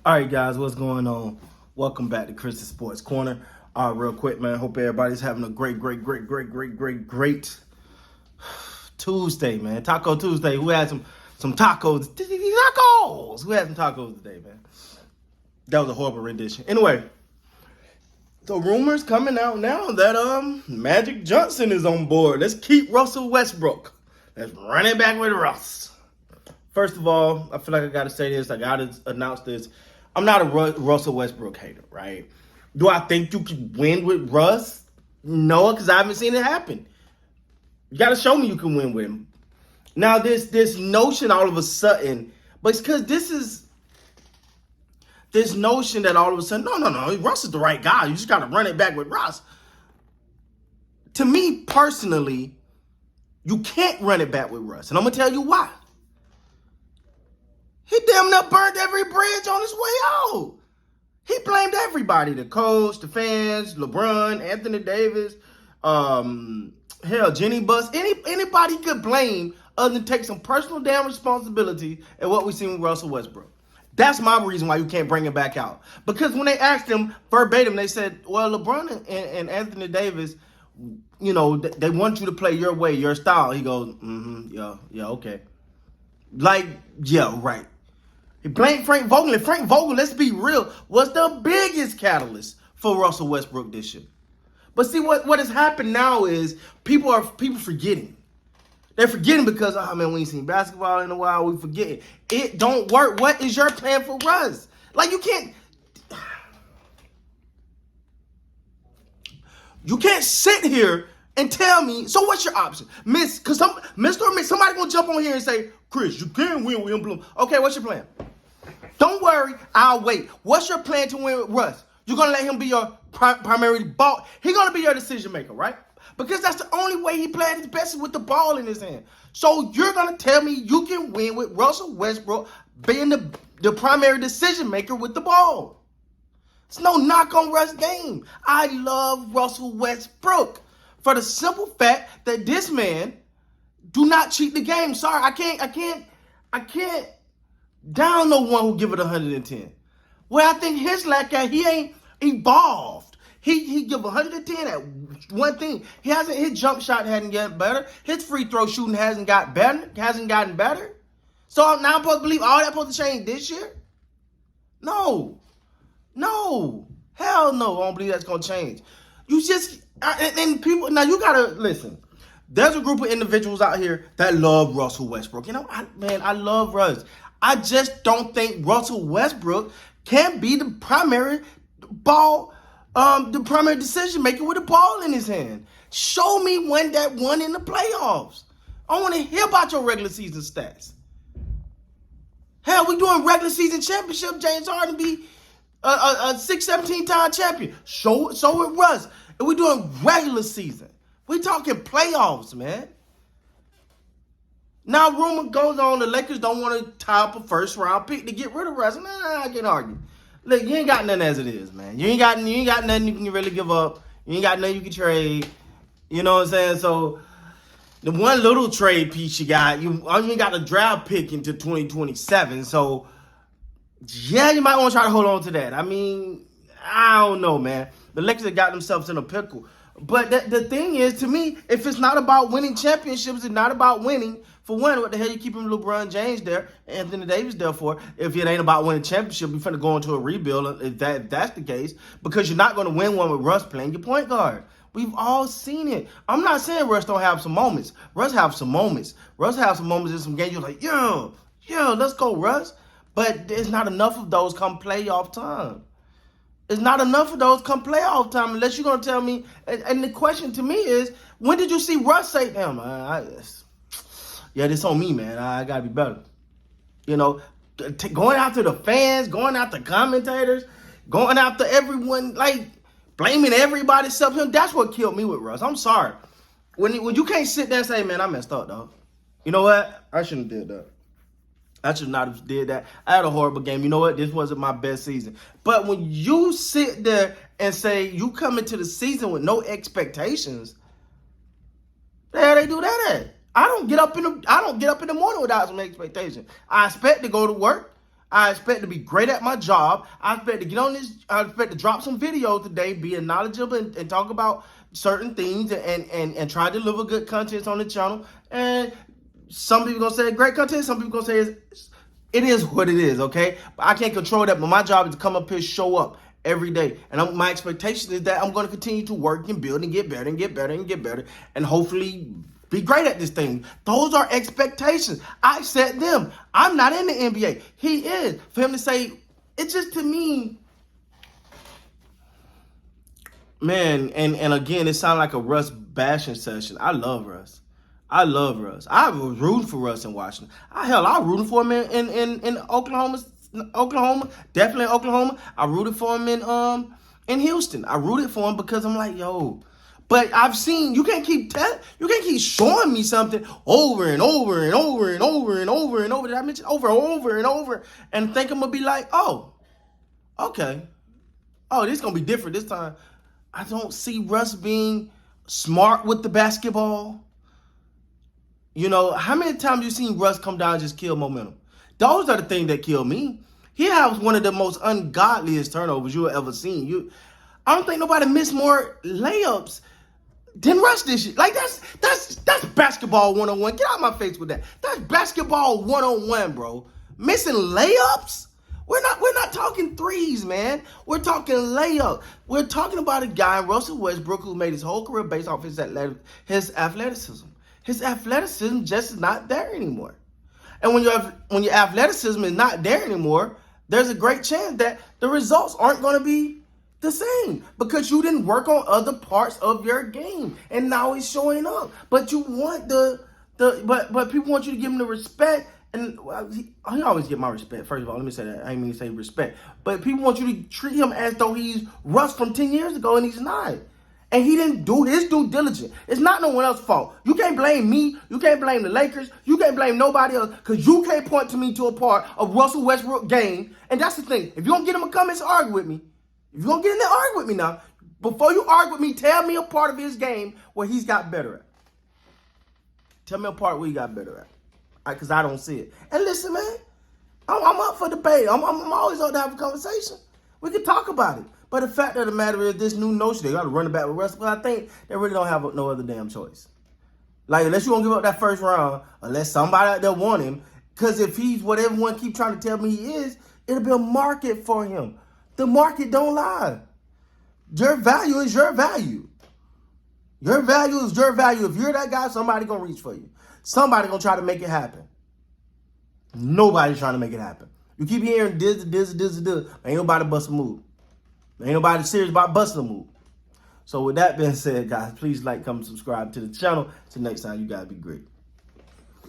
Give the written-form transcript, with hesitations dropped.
All right, guys, what's going on? Welcome back to Chris's Sports Corner. Real quick, man. Hope everybody's having a great Tuesday, man. Taco Tuesday. Who had some tacos? Tacos. Who had some tacos today, man? That was a horrible rendition. Anyway, so rumors coming out now that Magic Johnson is on board. Let's keep Russell Westbrook. Let's run it back with Russ. First of all, I feel like I got to say this. I got to announce this. I'm not a Russell Westbrook hater, right? Do I think you can win with Russ? No, because I haven't seen it happen. You got to show me you can win with him. Now, this notion all of a sudden, but it's because this notion that all of a sudden, no, Russ is the right guy. You just got to run it back with Russ. To me, personally, you can't run it back with Russ. And I'm going to tell you why. He damn near burned every bridge on his way out. He blamed everybody, the coach, the fans, LeBron, Anthony Davis, Jenny Buss. Anybody could blame other than take some personal damn responsibility at what we seen with Russell Westbrook. That's my reason why you can't bring him back out. Because when they asked him verbatim, they said, well, LeBron and Anthony Davis, you know, they want you to play your way, your style. He goes, yeah, okay. Like, yeah, right. He blamed Frank Vogel, and Frank Vogel, let's be real, was the biggest catalyst for Russell Westbrook this year. But see, what has happened now is people forgetting. They're forgetting because, we ain't seen basketball in a while. We forgetting. It don't work. What is your plan for Russ? Like, you can't sit here and tell me, so what's your option? Because somebody gonna jump on here and say, Chris, you can't win with him, Bloom. Okay, what's your plan? Don't worry, I'll wait. What's your plan to win with Russ? You're going to let him be your primary ball. He's going to be your decision maker, right? Because that's the only way he played his best with the ball in his hand. So you're going to tell me you can win with Russell Westbrook being the primary decision maker with the ball. It's no knock on Russ' game. I love Russell Westbrook for the simple fact that this man do not cheat the game. Sorry, I can't down no one who give it 110. Well, I think his lack of, he ain't evolved. He give 110 at one thing. His jump shot hasn't gotten better. His free throw shooting hasn't gotten better. So now I'm supposed to believe all that supposed to change this year? No. Hell no, I don't believe that's gonna change. You just and people now you gotta listen. There's a group of individuals out here that love Russell Westbrook. You know, I love Russ. I just don't think Russell Westbrook can be the primary decision maker with the ball in his hand. Show me when that won in the playoffs. I want to hear about your regular season stats. Hell, we doing regular season championship. James Harden be a 17-time champion. So it Russ. And we doing regular season. We talking playoffs, man. Now, rumor goes on the Lakers don't want to tie up a first-round pick to get rid of Russ. Nah, I can't argue. Look, you ain't got nothing as it is, man. You ain't got nothing you can really give up. You ain't got nothing you can trade. You know what I'm saying? So, the one little trade piece you got, you ain't got a draft pick into 2027. So, yeah, you might want to try to hold on to that. I mean, I don't know, man. The Lakers have got themselves in a pickle. But the thing is, to me, if it's not about winning championships, it's not about winning. For one, what the hell you keeping LeBron James there, Anthony Davis there for? If it ain't about winning championship, you're finna go into a rebuild if that's the case. Because you're not going to win one with Russ playing your point guard. We've all seen it. I'm not saying Russ don't have some moments. Russ have some moments. Russ have some moments in some games you're like, yo, let's go, Russ. But there's not enough of those come playoff time. It's not enough of those come playoff time unless you're going to tell me. And the question to me is, when did you see Russ say, damn, this on me, man. I got to be better. You know, going after the fans, going after commentators, going after everyone, like blaming everybody except him. That's what killed me with Russ. I'm sorry. When you can't sit there and say, man, I messed up, dog. You know what? I shouldn't have did that. I should not have did that. I had a horrible game. You know what? This wasn't my best season. But when you sit there and say you come into the season with no expectations, the hell they do that at? I don't get up in the morning without some expectation. I expect to go to work. I expect to be great at my job. I expect to get on this. I expect to drop some videos today, be knowledgeable and talk about certain things and try to deliver good content on the channel. And some people gonna say great content. Some people gonna say it is what it is. Okay, but I can't control that. But my job is to come up here, show up every day, and my expectation is that I'm going to continue to work and build and get better and get better and get better, and hopefully be great at this thing. Those are expectations. I set them. I'm not in the NBA. He is. For him to say, it's just to me, man, and again, it sounded like a Russ bashing session. I love Russ. I love Russ. I was rooting for Russ in Washington. I was rooting for him in Oklahoma, definitely Oklahoma. I rooted for him in Houston. I rooted for him because I'm like, yo. But I've seen you can't keep showing me something over and over and over and over and over and over. Did I mention over and over and think I'm gonna be like, oh, okay, oh, this is gonna be different this time. I don't see Russ being smart with the basketball. You know, how many times you seen Russ come down and just kill momentum? Those are the things that kill me. He has one of the most ungodliest turnovers you have ever seen. I don't think nobody missed more layups than Russ this year. Like that's basketball 101. Get out of my face with that. That's basketball 101, bro. Missing layups? We're not talking threes, man. We're talking layup. We're talking about a guy, Russell Westbrook, who made his whole career based off his athleticism. His athleticism just is not there anymore. And when your athleticism is not there anymore, there's a great chance that the results aren't going to be the same because you didn't work on other parts of your game, and now he's showing up. But you want but people want you to give him the respect, and he always get my respect. First of all, let me say that. I didn't mean to say respect, but people want you to treat him as though he's Russ from 10 years ago, and he's not. And he didn't do his due diligence. It's not no one else's fault. You can't blame me. You can't blame the Lakers. You can't blame nobody else because you can't point to me to a part of Russell Westbrook game. And that's the thing. If you don't get him to come and argue with me, if you're going to get in there, argue with me now. Before you argue with me, tell me a part of his game where he's got better at. Tell me a part where he got better at. Because I don't see it. And listen, man, I'm up for debate. I'm always up to have a conversation. We can talk about it. But the fact of the matter is, this new notion, they got to run it back with Russ. But I think they really don't have no other damn choice. Like, unless you won't give up that first round, unless somebody out there want him. Because if he's what everyone keep trying to tell me he is, it'll be a market for him. The market don't lie. Your value is your value. Your value is your value. If you're that guy, somebody going to reach for you. Somebody going to try to make it happen. Nobody's trying to make it happen. You keep hearing this. Ain't nobody bust a move. Ain't nobody serious about busting a move. So with that being said, guys, please like, comment, subscribe to the channel. Till next time, you guys be great.